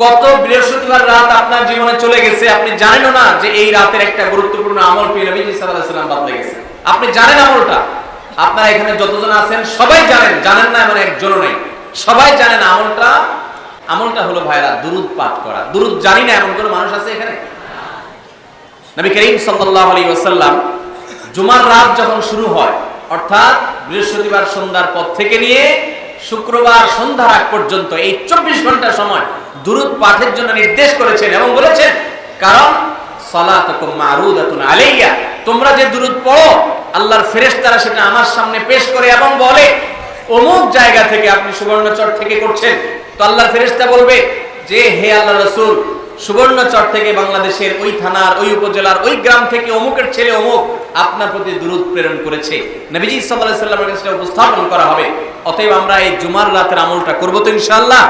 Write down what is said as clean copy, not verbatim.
কত বৃহস্পতিবার রাত আপনার জীবনে চলে গেছে, আপনি জানেনও না যে এই রাতের একটা গুরুত্বপূর্ণ আমল পেয়ে নবীজি সাল্লাল্লাহু আলাইহি ওয়াসাল্লাম বদলে গেছে। আপনি জানেন আমলটা, আপনারা এখানে যতজন আছেন সবাই জানেন, জানেন না এমন একজনও নেই, সবাই জানেন আমলটা হলো ভাইরা দুরূদ পাঠ করা। দুরূদ জানি না এমন কোনো মানুষ আছে এখানে? নবী করিম সাল্লাল্লাহু আলাইহি ওয়াসাল্লাম জুমার রাত যখন শুরু হয়, অর্থাৎ বৃহস্পতিবার সন্ধ্যার পর থেকে নিয়ে শুক্রবার সন্ধ্যার আগ পর্যন্ত এই 24 ঘন্টা সময় দুরূদ পাঠের জন্য নির্দেশ করেছেন এবং বলেছেন, কারণ সালাতুকুম মারুদাতুন আলাইয়া, তোমরা যে দুরূদ পড়ো আল্লাহর ফেরেশতারা সেটা আমার সামনে পেশ করে এবং বলে অমুক জায়গা থেকে, আপনি সুবর্ণচর থেকে করছেন, তো আল্লাহর ফেরেশতা বলবে যে হে আল্লাহর রাসূল, সুবর্ণচর থেকে বাংলাদেশের ওই থানার ওই উপজেলার ওই গ্রাম থেকে অমুকের ছেলে অমুক আপনার প্রতি দুরূদ প্রেরণ করেছে, নবীজি সাল্লাল্লাহু আলাইহি ওয়াসাল্লামের কাছে উপস্থাপন করা হবে। অতএব আমরা এই জুমার রাতের আমলটা করব তো ইনশাআল্লাহ।